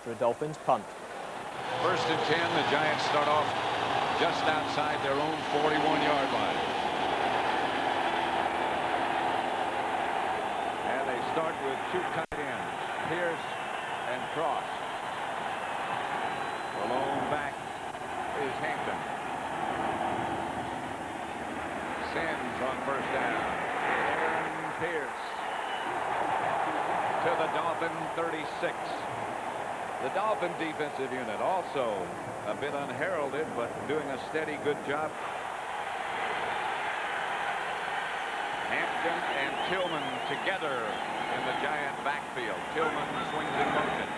after a Dolphins punt. 1st and 10. The Giants start off just outside their own 41-yard line. And they start with 2 tight ends, Pierce and Cross. The lone back is Hampton. Sims on 1st down. Aaron Pierce to the Dolphin 36. The Dolphin defensive unit also a bit unheralded, but doing a steady, good job. Hampton and Tillman together in the Giant backfield. Tillman swings in motion.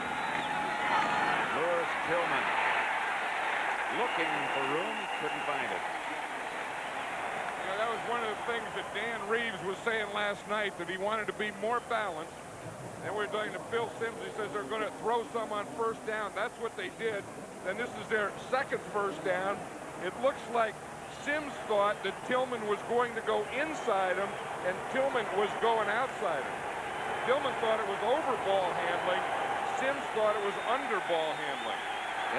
Lures Tillman. Looking for room, couldn't find it. Yeah, that was one of the things that Dan Reeves was saying last night, that he wanted to be more balanced. And we're talking to Phil Simms. He says they're going to throw some on 1st down. That's what they did. Then this is their 2nd 1st down. It looks like Simms thought that Tillman was going to go inside him, and Tillman was going outside him. Tillman thought it was over ball handling. Simms thought it was under ball handling.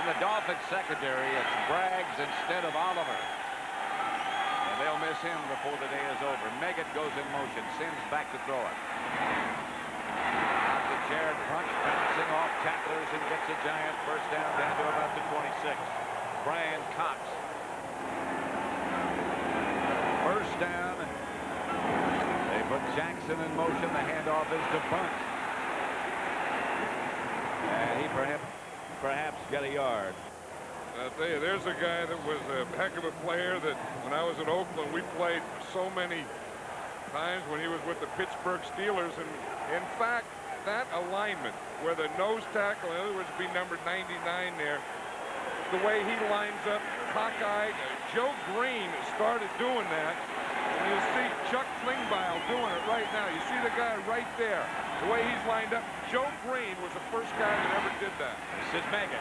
In the Dolphins secondary, it's Braggs instead of Oliver. And they'll miss him before the day is over. Meggett goes in motion. Simms back to throw it. Jared Punch bouncing off tacklers and gets a Giant 1st down to about the 26. Brian Cox. 1st down. They put Jackson in motion. The handoff is to Punch. And he perhaps got a yard. I'll tell you, there's a guy that was a heck of a player that when I was in Oakland, we played so many times when he was with the Pittsburgh Steelers. And in fact, that alignment where the nose tackle, in other words, be number 99 there, the way he lines up, cockeyed. Joe Green started doing that, and you see Chuck Klingbeil doing it right now. You see the guy right there, the way he's lined up. Joe Green was the first guy that ever did that. This is Meggett.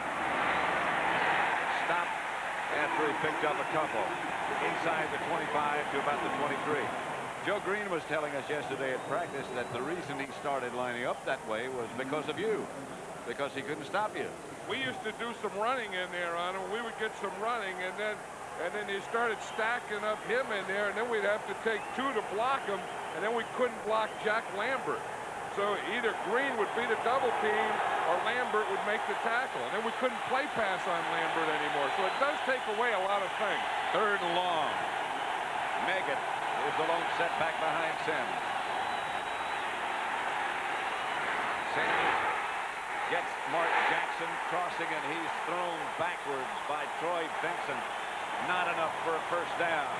Stopped after he picked up a couple inside the 25 to about the 23. Joe Green was telling us yesterday at practice that the reason he started lining up that way was because of you, because he couldn't stop you. We used to do some running in there on him. We would get some running, and then he started stacking up him in there, and then we'd have to take 2 to block him, and then we couldn't block Jack Lambert. So either Green would beat a double team or Lambert would make the tackle, and then we couldn't play pass on Lambert anymore. So it does take away a lot of things. 3rd and long. Meggett is the lone setback behind Sims. Sims gets Mark Jackson crossing, and he's thrown backwards by Troy Benson. Not enough for a 1st down.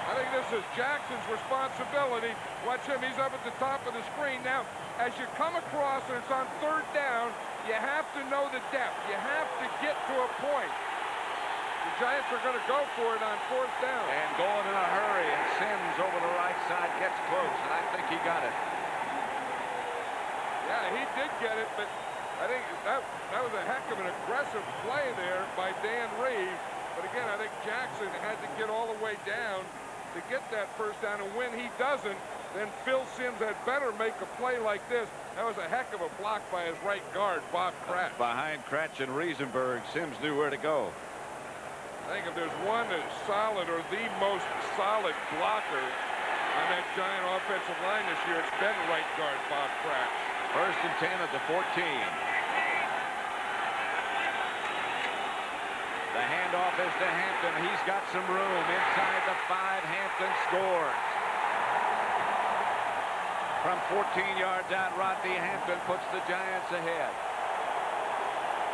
I think this is Jackson's responsibility. Watch him. He's up at the top of the screen. Now, as you come across and it's on 3rd down, you have to know the depth. You have to get to a point. The Giants are going to go for it on 4th down. And going in a hurry, and Sims over the right side gets close, and I think he got it. Yeah, he did get it, but I think that was a heck of an aggressive play there by Dan Reeves. But again, I think Jackson had to get all the way down to get that 1st down, and when he doesn't, then Phil Simms had better make a play like this. That was a heck of a block by his right guard, Bob Cratch. Behind Cratch and Riesenberg, Simms knew where to go. I think if there's one solid or the most solid blocker on that Giant offensive line this year, it's been right guard Bob Cratch. 1st and 10 at the 14. The handoff is to Hampton. He's got some room inside the 5. Hampton scores. From 14 yards out, Rodney Hampton puts the Giants ahead.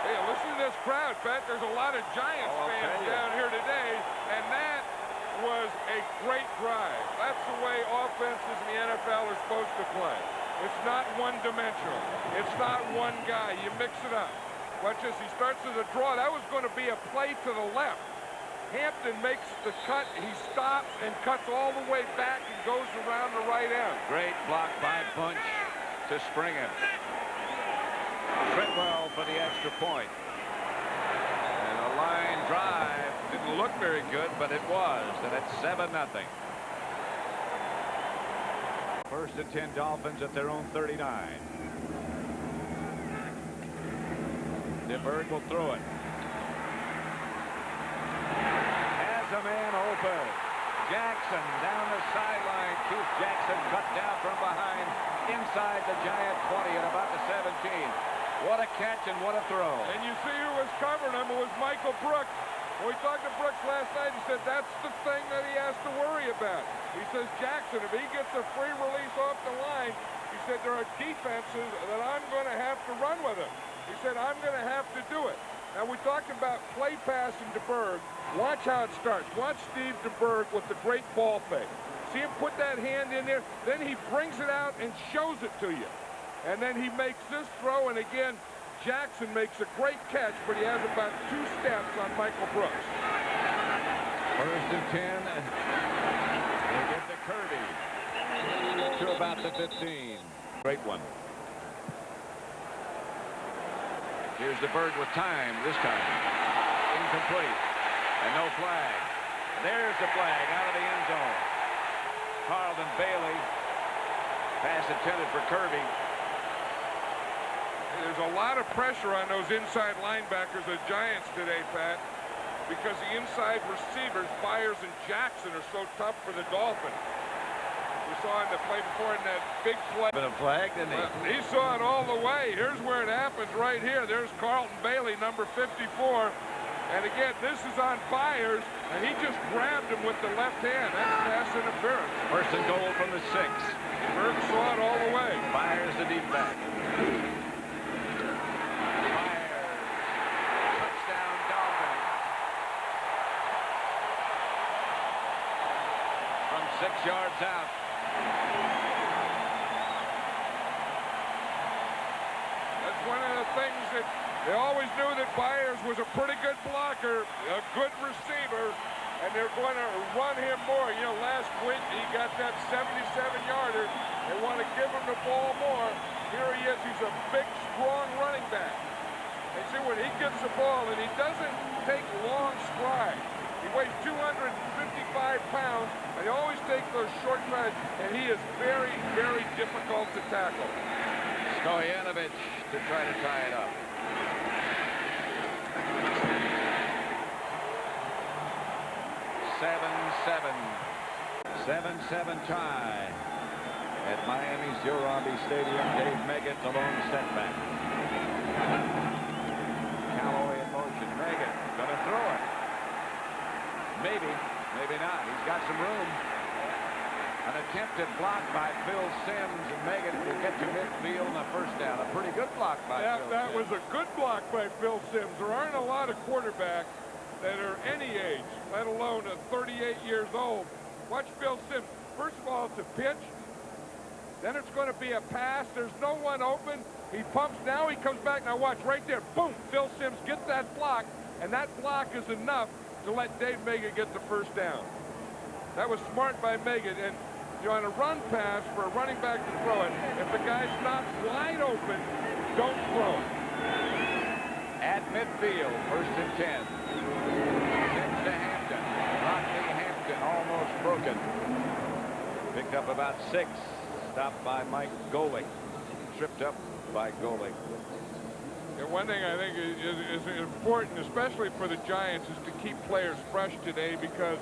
Hey, listen to this crowd, Pat. There's a lot of Giants fans down here today, and that was a great drive. That's the way offenses in the NFL are supposed to play. It's not one-dimensional. It's not one guy. You mix it up. Watch this. He starts as a draw. That was going to be a play to the left. Hampton makes the cut. He stops and cuts all the way back and goes around the right end. Great block by Bunch to spring it. Treadwell for the extra point. And a line drive didn't look very good, but it was, and it's 7-0. 1st and 10 Dolphins at their own 39. DeBerg will throw it. Has a man open. Jackson down the sideline. Keith Jackson cut down from behind inside the Giant 20 at about the 17. What a catch and what a throw. And you see who was covering him. It was Michael Brooks. When we talked to Brooks last night, he said that's the thing that he has to worry about. He says, Jackson, if he gets a free release off the line, he said there are defenses that I'm going to have to run with him. He said, I'm going to have to do it. Now, we talked about play pass and DeBerg. Watch how it starts. Watch Steve DeBerg with the great ball fake. See him put that hand in there. Then he brings it out and shows it to you. And then he makes this throw, and again, Jackson makes a great catch, but he has about 2 steps on Michael Brooks. First and 10. They get to Kirby to about the 15. Great one. Here's DeBerg with time this time. Incomplete. And no flag. There's the flag out of the end zone. Carlton Bailey. Pass intended for Kirby. There's a lot of pressure on those inside linebackers, the Giants today, Pat, because the inside receivers, Byers and Jackson, are so tough for the Dolphins. We saw in the play before in that big play. Been a flag, didn't he? Well, he saw it all the way. Here's where it happens right here. There's Carlton Bailey, number 54. And again, this is on Byers, and he just grabbed him with the left hand. That's pass interference. First and goal from the 6. Berg saw it all the way. Byers the deep back. From 6 yards out. That's one of the things that they always knew, that Byers was a pretty good blocker, a good receiver, and they're going to run him more. You know, last week he got that 77-yarder. They want to give him the ball more. Here he is. He's a big, strong running back. And see, when he gets the ball, and he doesn't take long strides. He weighs 255 pounds, and he always takes those short strides, and he is very, very difficult to tackle. Stoyanovich to try to tie it up. 7-7 tie at Miami's Joe Robbie Stadium. Dave Meggett, the lone setback. Callaway in motion. Meggett gonna throw it. Maybe, maybe not. He's got some room. An attempted block by Phil Simms, and Meggett will get to midfield and a first down. A pretty good block by Phil Simms. That was a good block by Phil Simms. There aren't a lot of quarterbacks that are any age, let alone 38 years old. Watch Phil Simms. First of all, it's a pitch. Then it's going to be a pass. There's no one open. He pumps. Now he comes back. Now watch right there. Boom. Phil Simms gets that block, and that block is enough to let Dave Meggett get the first down. That was smart by Meggett. And you know, on a run pass for a running back to throw it, if the guy's not wide open, don't throw it. At midfield, first and 10. Pitch to Hampton. Rodney Hampton almost broken. Picked up about 6. Stopped by Mike Golick. Tripped up by Golick. And one thing I think is important, especially for the Giants, is to keep players fresh today, because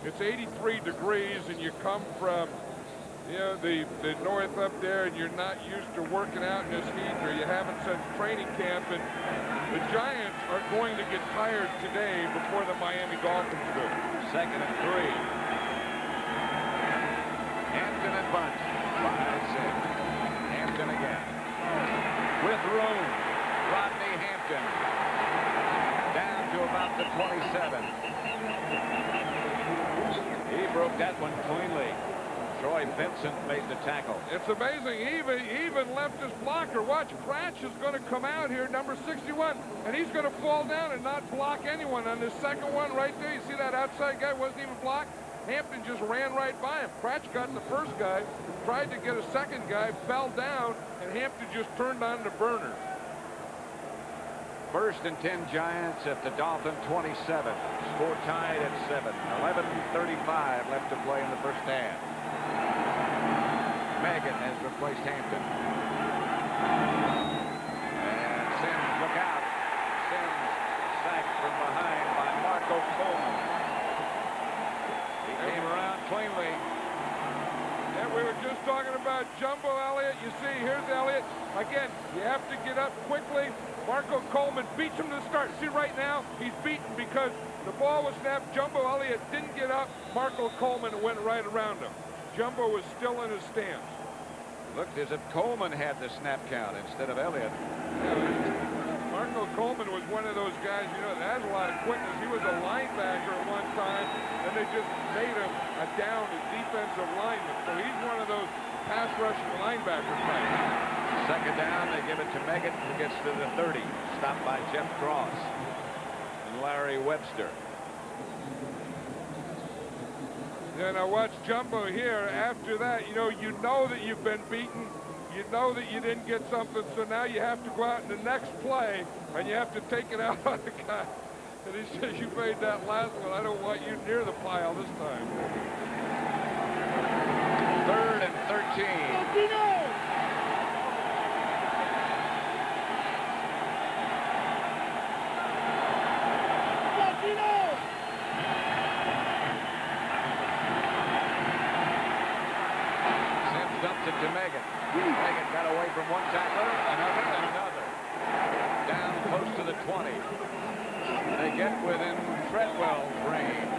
it's 83 degrees and you come from, you know, the north up there, and you're not used to working out in this heat, or you haven't since training camp, and the Giants are going to get tired today before the Miami Dolphins do. Second and 3. Hampton and bunch. 5-6. Hampton again. With room. Rodney Hampton. Down to about the 27. He broke that one cleanly. Troy Vincent made the tackle. It's amazing. He even left his blocker. Watch, Cratch is going to come out here, number 61, and he's going to fall down and not block anyone on this second one right there. You see that outside guy wasn't even blocked? Hampton just ran right by him. Cratch got the first guy, tried to get a second guy, fell down, and Hampton just turned on the burner. First and 10 Giants at the Dolphin 27. Score tied at 7. 11:35 left to play in the first half. Meggett has replaced Hampton. And Simms, look out. Again, you have to get up quickly. Marco Coleman beats him to the start. See, right now, he's beaten because the ball was snapped. Jumbo Elliott didn't get up. Marco Coleman went right around him. Jumbo was still in his stance. Looked as if Coleman had the snap count instead of Elliott. Marco Coleman was one of those guys, you know, that has a lot of quickness. He was a linebacker at one time, and they just made him a down defensive lineman. So he's one of those pass rushing linebacker types. Second down, they give it to Meggett, who gets to the 30. Stopped by Jeff Cross and Larry Webster. Yeah, now watch Jumbo here. After that, you know that you've been beaten. You know that you didn't get something, so now you have to go out in the next play, and you have to take it out on the guy. And he says, you made that last one. I don't want you near the pile this time. 3rd and 13. Dumps it to Meggett. Meggett got away from one tackler, another, and another. Down close to the 20. They get within Treadwell's range.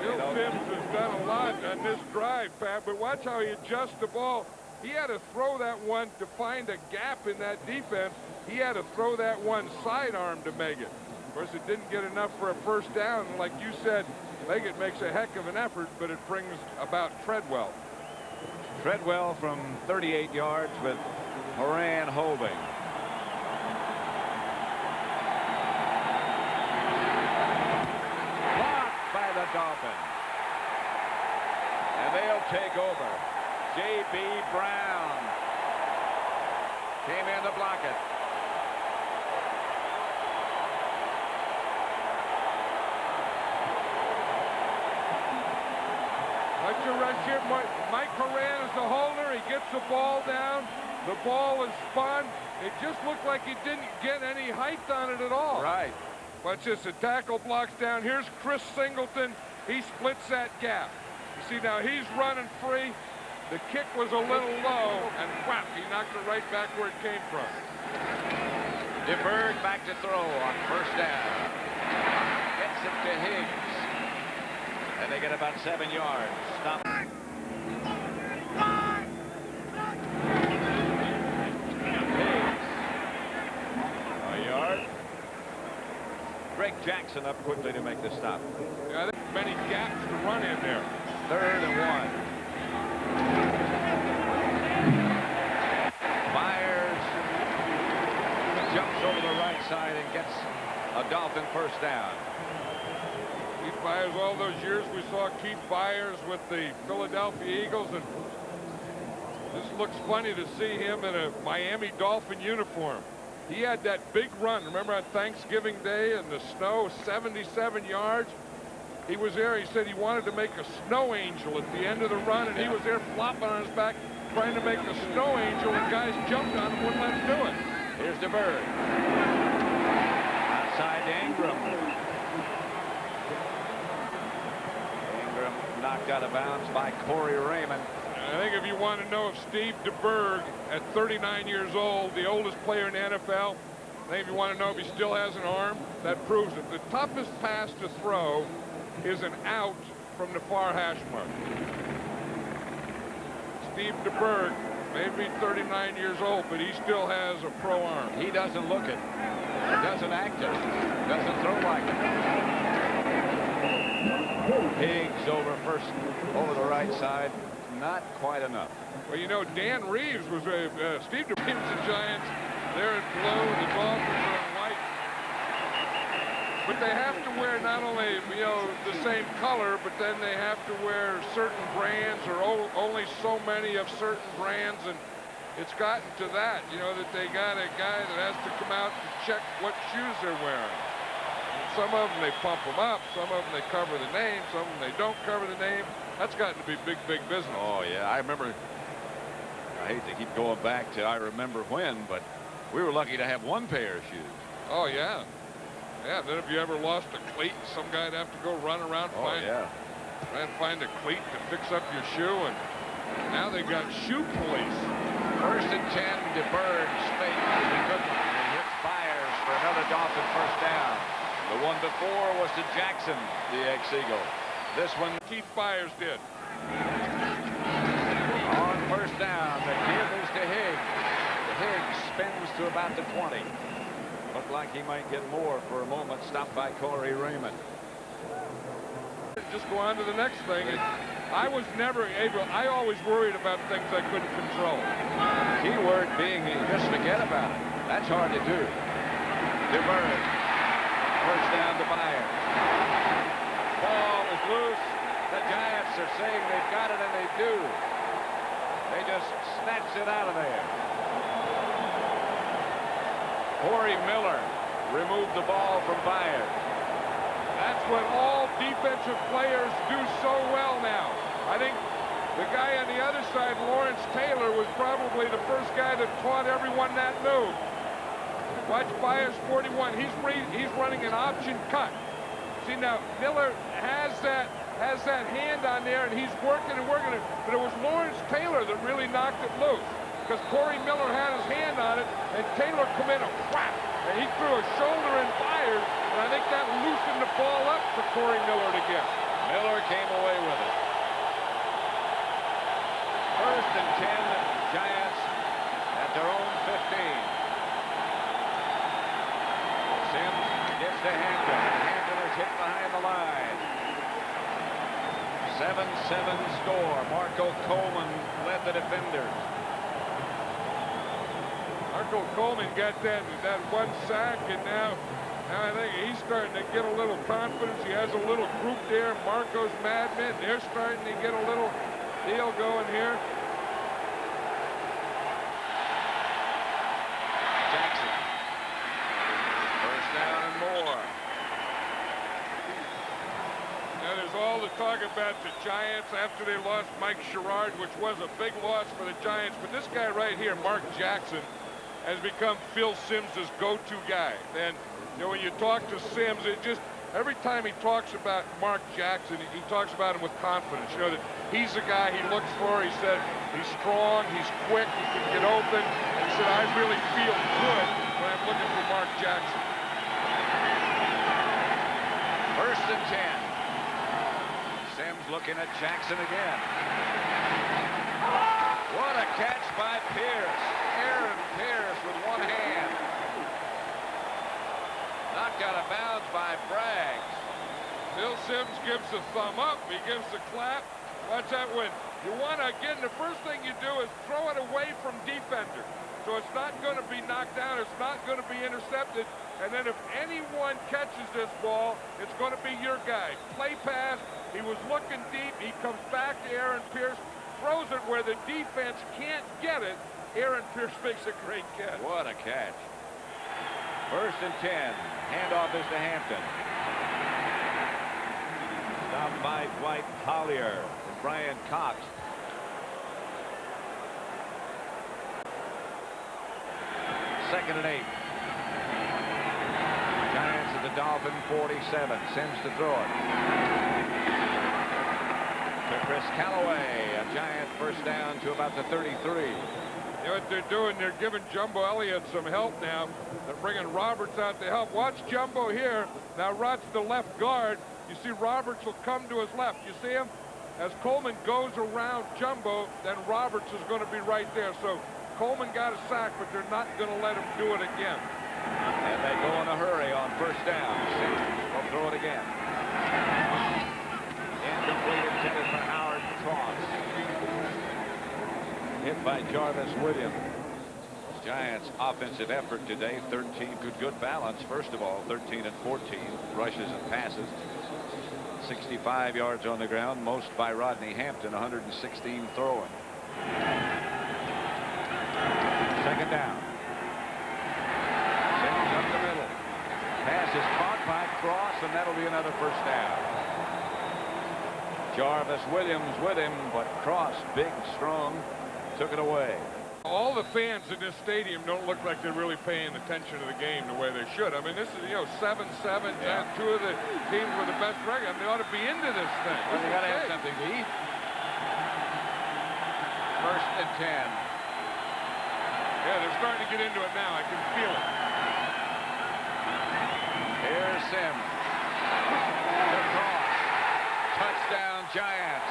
Bill Sims has done a lot on this drive, Pat, but watch how he adjusts the ball. He had to throw that one to find a gap in that defense. He had to throw that one sidearm to Meggett. Of course, it didn't get enough for a first down. Like you said, Meggett makes a heck of an effort, but it brings about Treadwell. Treadwell from 38 yards with Moran holding. Blocked by the Dolphins. And they'll take over. J.B. Brown came in to block it. Watch your rush here. Mike Moran is the holder. He gets the ball down. The ball is spun. It just looked like he didn't get any height on it at all. Right. Watch this. The tackle blocks down. Here's Chris Singleton. He splits that gap. You see, now he's running free. The kick was a little low, and whap, he knocked it right back where it came from. DeBerg back to throw on first down. Gets it to Higgs. And they get about 7 yards. Stop. Higgs. A yard. Greg Jackson up quickly to make the stop. Yeah, I think many gaps to run in there. 3rd and 1. Myers jumps over the right side and gets a Dolphin first down. Keith Byers, all those years we saw Keith Byers with the Philadelphia Eagles, and this looks funny to see him in a Miami Dolphin uniform. He had that big run, remember on Thanksgiving Day in the snow, 77 yards. He was there. He said he wanted to make a snow angel at the end of the run, and he was there flopping on his back trying to make a snow angel, and guys jumped on him, wouldn't let him do it. Here's DeBerg. Outside to Ingram. Ingram knocked out of bounds by Corey Raymond. I think if you want to know if Steve DeBerg, at 39 years old, the oldest player in the NFL, I think if you want to know if he still has an arm, that proves it. The toughest pass to throw is an out from the far hash mark. Steve DeBerg may be 39 years old, but he still has a pro arm. He doesn't look it. Doesn't act it. Doesn't throw like it. Higgs over the right side. Not quite enough. Well, you know, Dan Reeves was Steve DeBerg, the Giants. They're in blue, the Dolphins are in white. But they have to wear not only, you know, the same color, but then they have to wear certain brands or only so many of certain brands. And it's gotten to that, you know, that they got a guy that has to come out to check what shoes they're wearing. And some of them, they pump them up. Some of them, they cover the name. Some of them, they don't cover the name. That's gotten to be big, big business. Oh, yeah. I remember, I hate to keep going back to I remember when, but we were lucky to have one pair of shoes. Oh, yeah. Yeah, then if you ever lost a cleat, some guy'd have to go run around try and find a cleat to fix up your shoe. And now they got shoe police. First and 10, DeBird's fake is a good one. And hits Byers for another Dolphin first down. The one before was to Jackson, the ex-Eagle. This one, Keith Byers did. on first down, the give is to Higgs. Higgs spins to about the 20. Looked like he might get more for a moment. Stopped by Corey Raymond. Just go on to the next thing. And I was never able. I always worried about things I couldn't control. Keyword being just forget about it. That's hard to do. DeBird. First down to Byers. Ball is loose. The Giants are saying they've got it, and they do. They just snatch it out of there. Corey Miller removed the ball from Byers. That's what all defensive players do so well now. I think the guy on the other side, Lawrence Taylor, was probably the first guy that taught everyone that move. Watch Byers 41. He's running an option cut. See now, Miller has that hand on there, and he's working and working it. But it was Lawrence Taylor that really knocked it loose, because Corey Miller had his hand on it, and Taylor come in and whap, and he threw a shoulder in Byers, and I think that loosened the ball up for Corey Miller to get. Miller came away with it. First and 10, Giants at their own 15. Sims gets to Hampton. Hampton is hit behind the line. 7-7 score. Marco Coleman led the defenders. Marco Coleman got that one sack, and now I think he's starting to get a little confidence. He has a little group there. Marco's madmen. They're starting to get a little deal going here. Jackson. First down and more. Now there's all the talk about the Giants after they lost Mike Sherrard, which was a big loss for the Giants. But this guy right here, Mark Jackson, has become Phil Simms' go-to guy. And you know, when you talk to Simms, it just every time he talks about Mark Jackson, he talks about him with confidence. You know that he's the guy he looks for. He said he's strong, he's quick, he can get open. And he said, I really feel good when I'm looking for Mark Jackson. First and 10. Sims looking at Jackson again. What a catch by Pierce. Aaron Pierce with one hand. Knocked out of bounds by Braggs. Phil Simms gives the thumb up. He gives the clap. Watch that win. You want to, again, the first thing you do is throw it away from defender. So it's not going to be knocked down. It's not going to be intercepted. And then if anyone catches this ball, it's going to be your guy. Play pass. He was looking deep. He comes back to Aaron Pierce. Throws it where the defense can't get it. Aaron Pierce makes a great catch. What a catch. First and 10. Handoff is to Hampton. Stopped by Dwight Collier and Brian Cox. Second and 8. Giants at the Dolphin 47. Sims to throw it. To Chris Callaway. A Giant first down to about the 33. You know what they're doing? They're giving Jumbo Elliott some help now. They're bringing Roberts out to help. Watch Jumbo here. Now Rod's the left guard. You see Roberts will come to his left. You see him? As Coleman goes around Jumbo, then Roberts is going to be right there. So Coleman got a sack, but they're not going to let him do it again. And they go in a hurry on first down. Sims will throw it again. Incomplete, intended for Howard Cross. Hit by Jarvis Williams. Giants offensive effort today, 13 good balance. First of all, 13 and 14 rushes and passes. 65 yards on the ground, most by Rodney Hampton, 116 throwing. Second down. Sims up the middle. Pass is caught by Cross, and that'll be another first down. Jarvis Williams with him, but Cross, big, strong, took it away. All the fans in this stadium don't look like they're really paying attention to the game the way they should. I mean, this is, 7-7. Yeah. Two of the teams with the best record. I mean, they ought to be into this thing. Well, they got to have something to eat. First and 10. Yeah, they're starting to get into it now. I can feel it. Here's Sims. Across. Touchdown, Giants.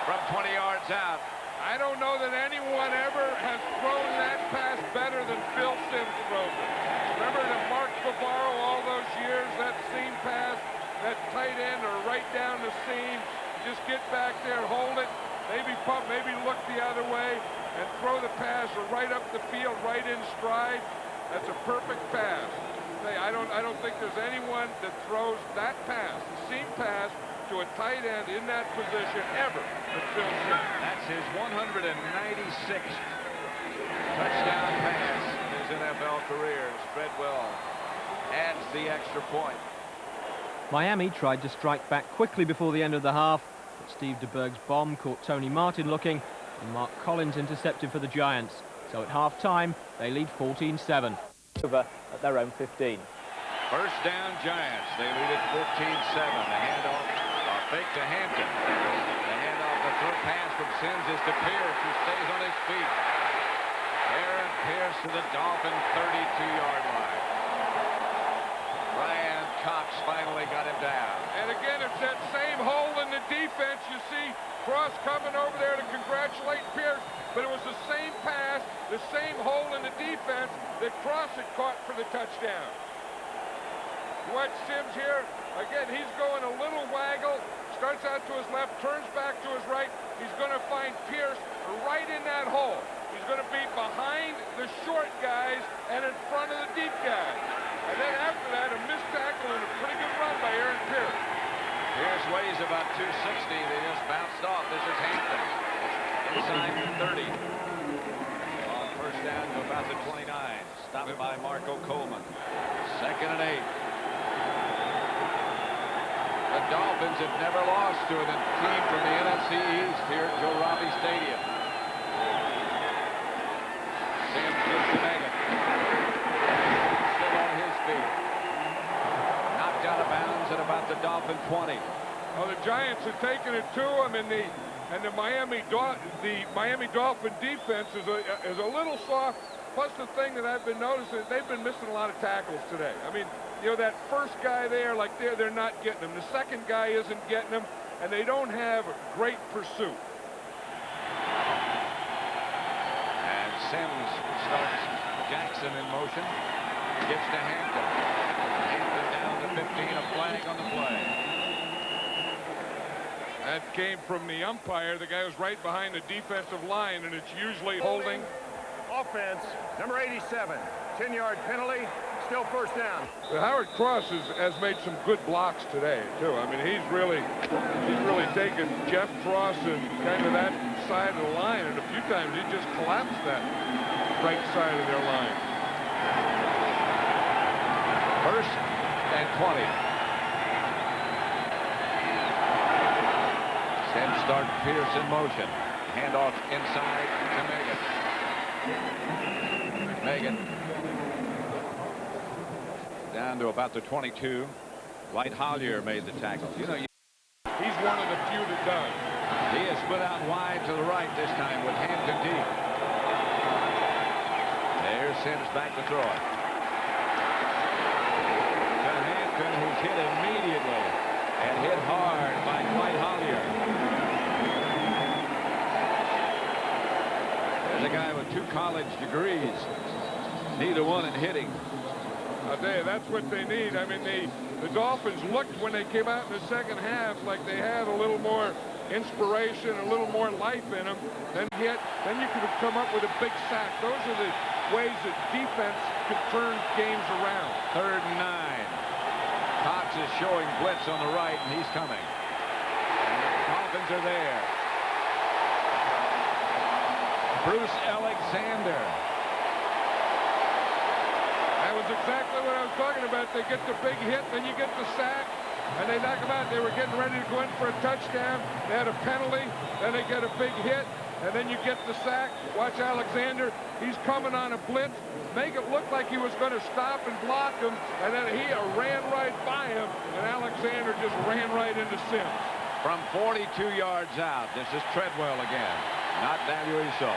From 20 yards out. I don't know that anyone ever has thrown that pass better than Phil Sims throws it. Remember the Mark Bavaro all those years, that seam pass, that tight end or right down the seam. Just get back there, hold it, maybe pump, maybe look the other way, and throw the pass right up the field, right in stride. That's a perfect pass. I don't think there's anyone that throws that pass, the seam pass, to a tight end in that position ever. That's his 196th touchdown pass in his NFL career. Treadwell adds the extra point. Miami tried to strike back quickly before the end of the half, but Steve DeBerg's bomb caught Tony Martin looking, and Mark Collins intercepted for the Giants. So at half-time, they lead 14-7. Over at their own 15. First down, Giants. They lead it 14-7. The handoff. Fake to Hampton. The handoff, the throw pass from Sims is to Pierce, who stays on his feet. Aaron Pierce to the Dolphin 32-yard line. Ryan Cox finally got him down. And again, it's that same hole in the defense. You see Cross coming over there to congratulate Pierce, but it was the same pass, the same hole in the defense that Cross had caught for the touchdown. Watch Sims here. Again, he's going a little waggle. Starts out to his left, turns back to his right. He's going to find Pierce right in that hole. He's going to be behind the short guys and in front of the deep guys. And then after that, a missed tackle and a pretty good run by Aaron Pierce. Pierce weighs about 260. They just bounced off. This is Hampton. Inside the 30. On first down to about the 29. Stopped by Marco Coleman. 2nd and 8. The Dolphins have never lost to a team from the NFC East here at Joe Robbie Stadium. Sims gives to Megan. Still on his feet. Knocked out of bounds at about the Dolphin 20. Well, the Giants have taken it to him, and the Miami Dolphin defense is a little soft. Plus, the thing that I've been noticing, they've been missing a lot of tackles today. I mean, you know, that first guy there, like they're not getting him. The second guy isn't getting him, and they don't have great pursuit. And Sims starts Jackson in motion. Gets to Hampton. Hampton down to 15, a flag on the play. That came from the umpire. The guy was right behind the defensive line, and it's usually holding. Offense, number 87, 10-yard penalty, still first down. But Howard Cross has made some good blocks today, too. I mean, he's really taken Jeff Cross and kind of that side of the line, and a few times he just collapsed that right side of their line. 1st and 20. Sims starts Pierce in motion. Handoff inside to Megan. Megan down to about the 22. White Hollier made the tackle. You know, he's one of the few that does. He is split out wide to the right this time with Hampton deep. There's Sims back to throw it. To Hampton, who's hit immediately and hit hard by White Hollier. There's a guy with 2 college degrees. Neither one in hitting. I'll tell you, that's what they need. I mean, the Dolphins looked when they came out in the second half like they had a little more inspiration, a little more life in them. Then you could have come up with a big sack. Those are the ways that defense could turn games around. 3rd and 9. Cox is showing blitz on the right, and he's coming. And the Dolphins are there. Bruce Alexander. That was exactly what I was talking about. They get the big hit, then you get the sack, and they knock them out. They were getting ready to go in for a touchdown. They had a penalty, then they get a big hit, and then you get the sack. Watch Alexander. He's coming on a blitz. Make it look like he was going to stop and block him, and then he ran right by him, and Alexander just ran right into Sims. From 42 yards out, this is Treadwell again. Not valuably so.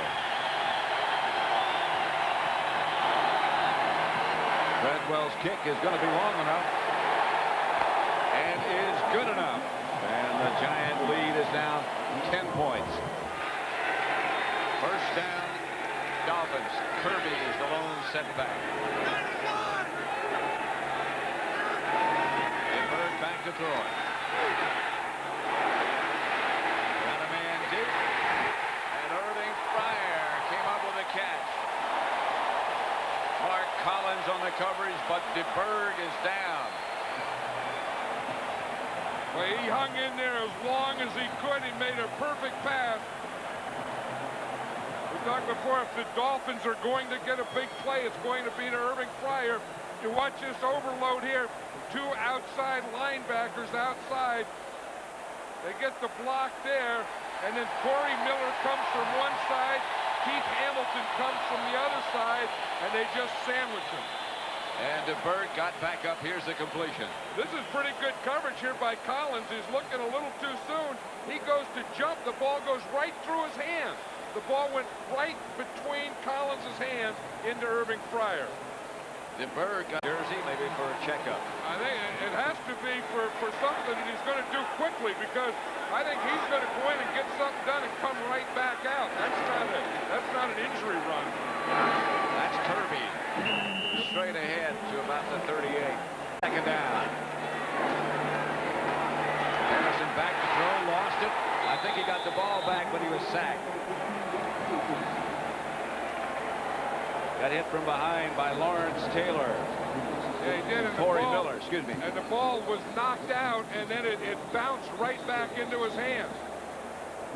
Treadwell's kick is going to be long enough and is good enough. And the Giant lead is now 10 points. First down, Dolphins. Kirby is the lone setback. Bird back to throw it. Got a man deep. And Irving Fryer came up with a catch. Mark Collins on the coverage, but DeBerg is down. Well, he hung in there as long as he could. He made a perfect pass. We talked before, if the Dolphins are going to get a big play, it's going to be to Irving Fryer. You watch this overload here. Two outside linebackers outside. They get the block there, and then Corey Miller comes from one side. Keith Hamilton comes from the other side, and they just sandwich him. And DeBerg got back up. Here's the completion. This is pretty good coverage here by Collins. He's looking a little too soon. He goes to jump. The ball goes right through his hands. The ball went right between Collins' hands into Irving Fryer. DeBerg got jersey maybe for a checkup. I think it has to be for something that he's going to do quickly, because I think he's going to go in and get something done and come right back out. That's not an injury run. That's Kirby. Straight ahead to about the 38. Second down. Harrison back to throw, lost it. I think he got the ball back, but he was sacked. Got hit from behind by Lawrence Taylor. Yeah, he did. And Corey Miller, excuse me. And the ball was knocked out, and then it bounced right back into his hands.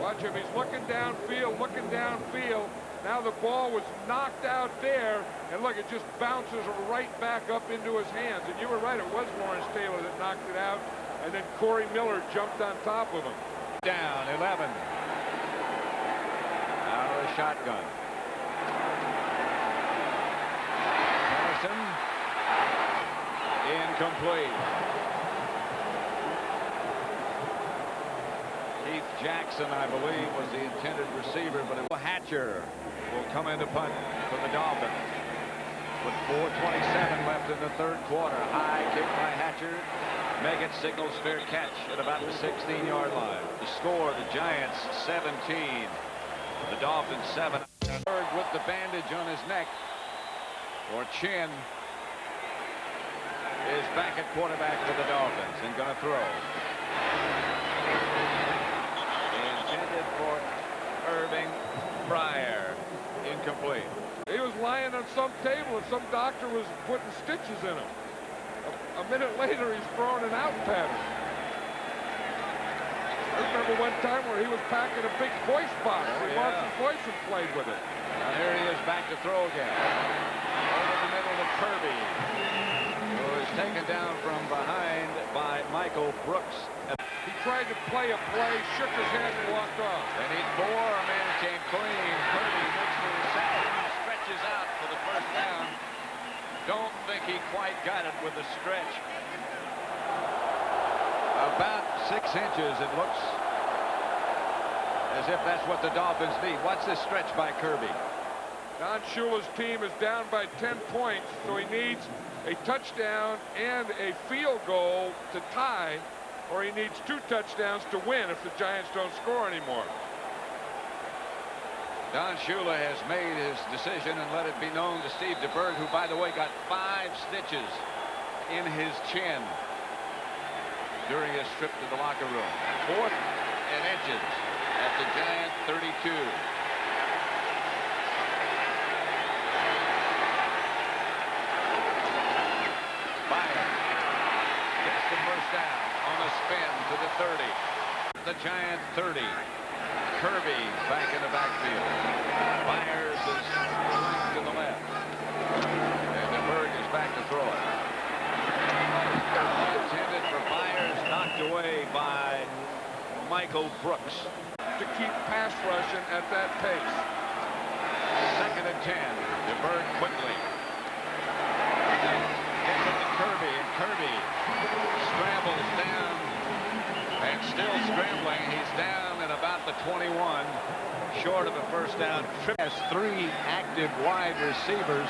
Watch him. He's looking downfield, looking downfield. Now the ball was knocked out there, and look, it just bounces right back up into his hands. And you were right, it was Lawrence Taylor that knocked it out, and then Corey Miller jumped on top of him. Down 11. Out of the shotgun. Harrison. Incomplete. Keith Jackson, I believe, was the intended receiver, but Hatcher will come into punt for the Dolphins. With 4:27 left in the third quarter. High kick by Hatcher. Megan signals fair catch at about the 16-yard line. The score, the Giants 17. The Dolphins 7. With the bandage on his neck or chin is back at quarterback for the Dolphins and going to throw. Intended for Irving Fryer. Incomplete. He was lying on some table and some doctor was putting stitches in him. A minute later, he's throwing an out pattern. I remember one time where he was packing a big voice box. Martin Boyson played with it. Now here he is back to throw again. Over the middle to Kirby, who is taken down from behind by Michael Brooks. He tried to play a play, shook his head, and walked off. They need more. A man came clean. Kirby looks for the second, stretches out for the first down. Don't think he quite got it with the stretch. About 6 inches, it looks as if that's what the Dolphins need. What's this stretch by Kirby? Don Shula's team is down by 10 points, so he needs a touchdown and a field goal to tie, or he needs 2 touchdowns to win if the Giants don't score anymore. Don Shula has made his decision and let it be known to Steve DeBerg, who, by the way, got 5 stitches in his chin during his trip to the locker room. 4th and inches at the Giant 32. Fire gets the first down on a spin to the 30. The Giant 30. Kirby back in the backfield. Myers is to the left. And DeBerg is back to throw it. Intended for Myers, knocked away by Michael Brooks. To keep pass rushing at that pace. 2nd and 10. DeBerg quickly. Gets it to Kirby, and Kirby scrambles down. And still scrambling. He's down at about the 21. short of a first down. Has 3 active wide receivers.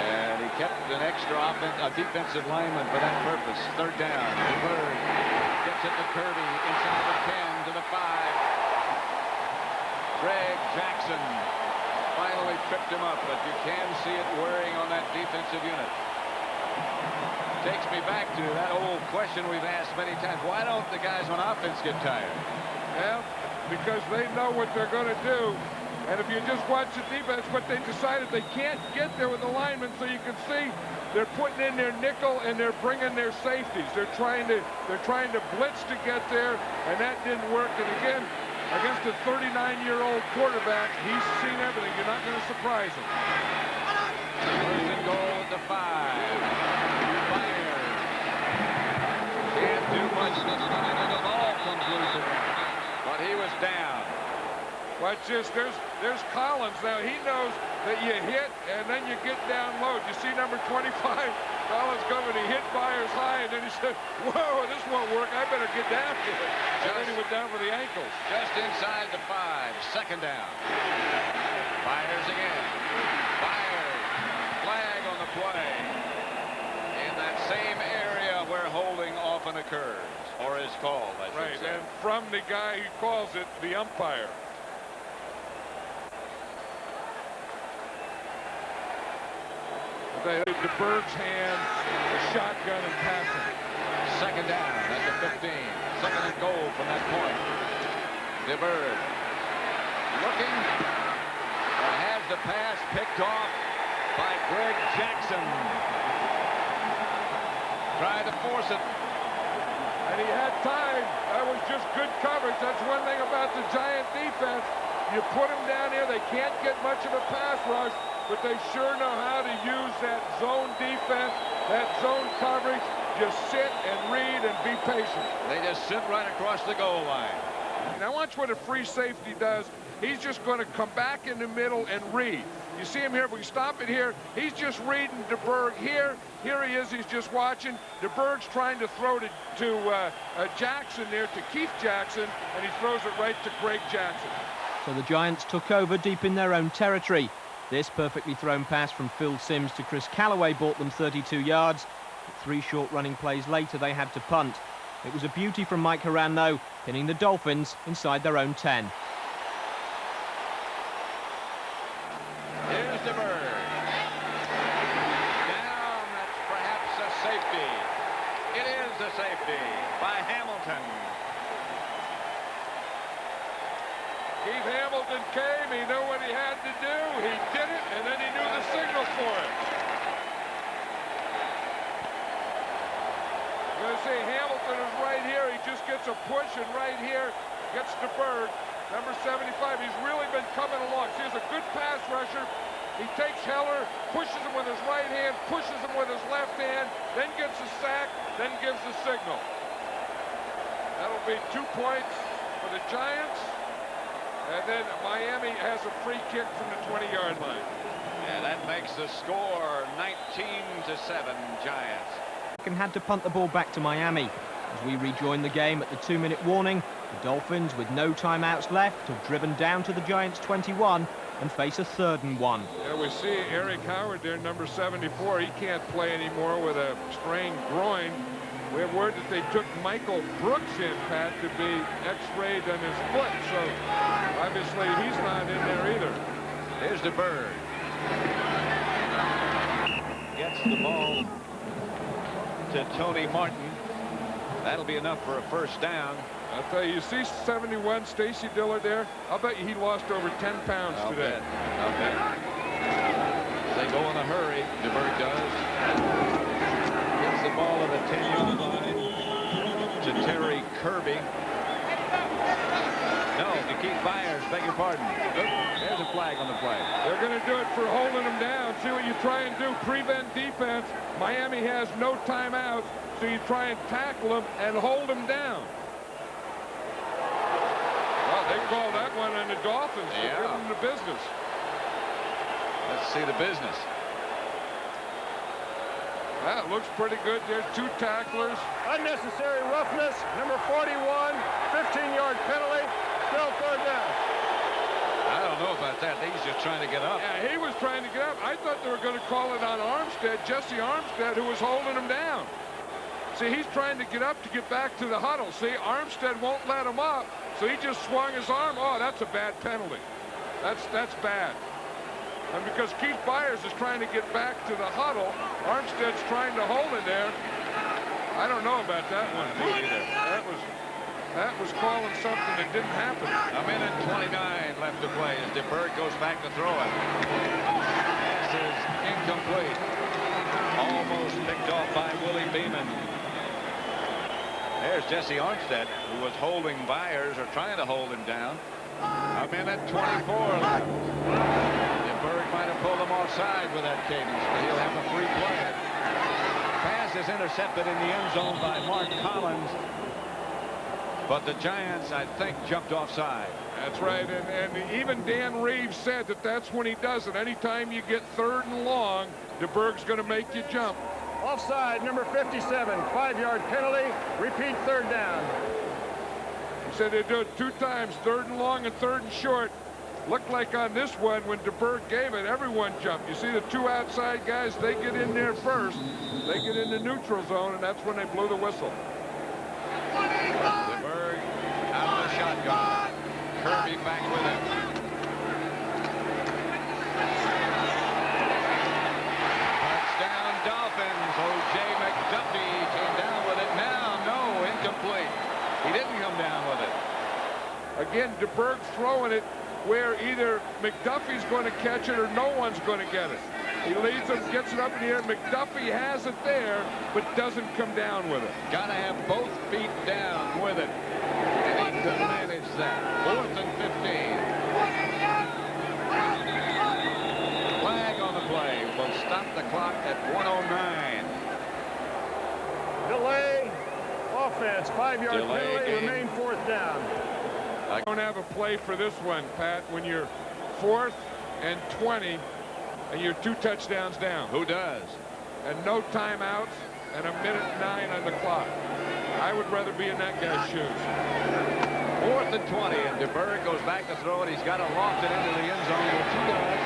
And he kept an extra defensive lineman for that purpose. Third down. DeBerg gets it to Kirby inside the 10 to the 5. Greg Jackson finally tripped him up, but you can see it wearing on that defensive unit. Takes me back to that old question we've asked many times. Why don't the guys on offense get tired? Well, because they know what they're going to do. And if you just watch the defense, but they decided they can't get there with the linemen, so you can see they're putting in their nickel and they're bringing their safeties. They're trying to blitz to get there, and that didn't work. And again, against a 39-year-old quarterback, he's seen everything. You're not going to surprise him. First and goal at the 5. Can't do much this time, and the ball comes loose. But he was down. Watch this. There's Collins now. He knows that you hit and then you get down low. You see number 25, Collins coming. He hit Byers high, and then he said, "Whoa, this won't work. I better get down to it." And then he went down for the ankles. Just inside the 5. Second down. Byers again. Byers. Flag on the play. In that same area where holding often occurs, or is called, I should say. And from the guy who calls it, the umpire. DeBerg's hand, the shotgun and passing. Second down at the 15. Second and goal from that point. DeBerg looking and has the pass picked off by Greg Jackson. Tried to force it. And he had time. That was just good coverage. That's one thing about the Giant defense. You put them down here, they can't get much of a pass rush, but they sure know how to use that zone defense, that zone coverage. Just sit and read and be patient. They just sit right across the goal line. Now watch what a free safety does. He's just going to come back in the middle and read. You see him here, if we stop it here, he's just reading DeBerg here. Here he is, he's just watching. DeBerg's trying to throw to Jackson there, to Keith Jackson, and he throws it right to Greg Jackson. So the Giants took over deep in their own territory. This perfectly thrown pass from Phil Simms to Chris Callaway bought them 32 yards. But 3 short running plays later, they had to punt. It was a beauty from Mike Horan, though, pinning the Dolphins inside their own 10. Here's DeBerg. Down, that's perhaps a safety. It is a safety by Hamilton. Keith Hamilton came, he knew what he had to do, he did it, and then he knew the signal for it. You're going to see Hamilton is right here, he just gets a push, and right here gets DeBerg, number 75. He's really been coming along. See, he's a good pass rusher. He takes Heller, pushes him with his right hand, pushes him with his left hand, then gets a sack, then gives the signal. That'll be 2 points for the Giants. And then Miami has a free kick from the 20-yard line. And that makes the score 19-7 Giants. And had to punt the ball back to Miami. As we rejoin the game at the 2-minute warning, the Dolphins, with no timeouts left, have driven down to the Giants' 21 and face a 3rd and 1. Yeah, we see Eric Howard there, number 74. He can't play anymore with a strained groin. We have word that they took Michael Brooks in, Pat, to be x-rayed on his foot. So obviously he's not in there either. Here's DeBerg. Gets the ball to Tony Martin. That'll be enough for a first down. I'll tell you, you see 71, Stacy Dillard there? I'll bet you he lost over 10 pounds today. I'll bet. They go in a hurry, DeBerg does. Gets the ball at the 10-yard line to Terry Kirby. No, to Keith Byers, beg your pardon. There's a flag on the play. They're going to do it for holding them down. See what you try and do, prevent defense. Miami has no timeouts, so you try and tackle them and hold them down. Well, they call that one on the Dolphins. Yeah. Give them the business. Let's see the business. That looks pretty good. There's 2 tacklers. Unnecessary roughness, number 41, 15-yard penalty, still 3rd down. I don't know about that. He's just trying to get up. Yeah, he was trying to get up. I thought they were going to call it on Armstead, Jesse Armstead, who was holding him down. See, he's trying to get up to get back to the huddle. See, Armstead won't let him up, so he just swung his arm. Oh, that's a bad penalty. That's bad. And because Keith Byers is trying to get back to the huddle, Armstead's trying to hold it there. I don't know about that one. That was calling something that didn't happen. A minute 29 left to play as DeBerg goes back to throw it. Pass is incomplete. Almost picked off by Willie Beeman. There's Jesse Armstead, who was holding Byers or trying to hold him down. A minute 24 left. DeBerg might have pulled him offside with that cadence, but he'll have a free play. Pass is intercepted in the end zone by Mark Collins. But the Giants, I think, jumped offside. That's right, and even Dan Reeves said that that's when he does it. Anytime you get 3rd and long, DeBerg's going to make you jump. Offside, number 57, 5-yard penalty. Repeat 3rd down. He said they do it 2 times, 3rd and long and 3rd and short. Looked like on this one, when DeBerg gave it, everyone jumped. You see the 2 outside guys, they get in there first. They get in the neutral zone, and that's when they blew the whistle. DeBerg out of the shotgun. Kirby back with him. Touchdown Dolphins. O.J. McDuffie came down with it. Now, no, incomplete. He didn't come down with it. Again, DeBerg's throwing it where either McDuffie's going to catch it or no one's going to get it. He leads him, gets it up in the air. McDuffie has it there, but doesn't come down with it. Got to have both feet down with it. And he could manage that. 4th and 15. Flag on the play will stop the clock at 1:09. Delay. Offense, 5-yard Delay penalty. game. Remain 4th down. I don't have a play for this one, Pat, when you're 4th and 20 and you're 2 touchdowns down. Who does? And no timeouts and a minute 9 on the clock. I would rather be in that guy's shoes. 4th and 20, and DeBerg goes back to throw it. He's got to loft it into the end zone, which he does.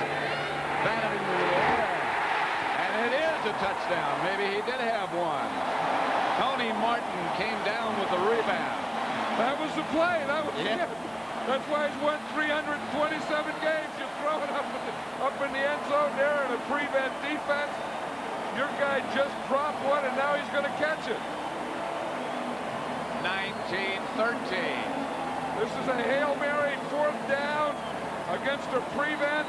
Bat it into the air. And it is a touchdown. Maybe he did have one. Tony Martin came down with the rebound. That was the play. That was Yeah. it. That's why he's won 327 games. You throw it up in the end zone there in a prevent defense. Your guy just dropped one, and now he's going to catch it. 19-13. This is a Hail Mary 4th down against a prevent.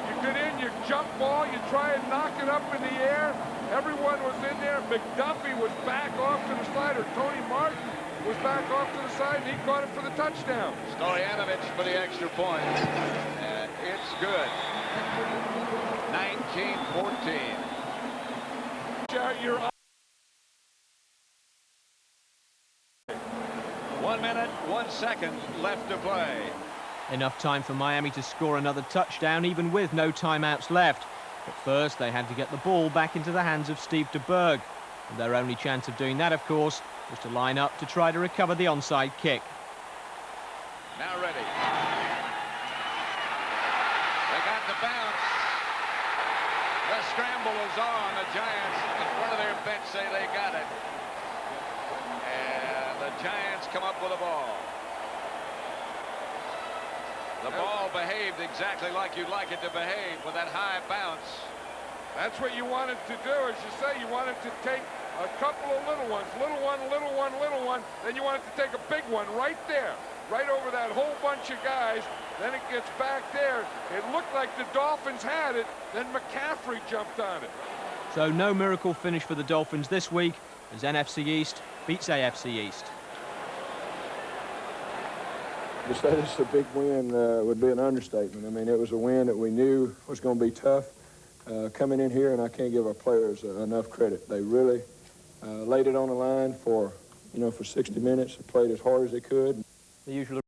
You get in, you jump ball, you try and knock it up in the air. Everyone was in there. McDuffie was back off to the side, or Tony Martin was back off to the side, and he caught it for the touchdown. Stoyanovich for the extra point. And it's good. 19-14. You're 1 minute, 1 second left to play. Enough time for Miami to score another touchdown, even with no timeouts left. But first, they had to get the ball back into the hands of Steve DeBerg. And their only chance of doing that, of course, was to line up to try to recover the onside kick. Now ready. They got the bounce. The scramble is on. The Giants in front of their bench say they got it. And the Giants come up with a ball. The ball behaved exactly like you'd like it to behave with that high bounce. That's what you wanted to do, as you say. You wanted to take a couple of little ones, little one, little one, little one. Then you wanted to take a big one right there, right over that whole bunch of guys. Then it gets back there. It looked like the Dolphins had it. Then McCaffrey jumped on it. So no miracle finish for the Dolphins this week as NFC East beats AFC East. To say this is a big win would be an understatement. I mean, it was a win that we knew was going to be tough coming in here, and I can't give our players enough credit. They really laid it on the line for 60 minutes. They played as hard as they could. The usual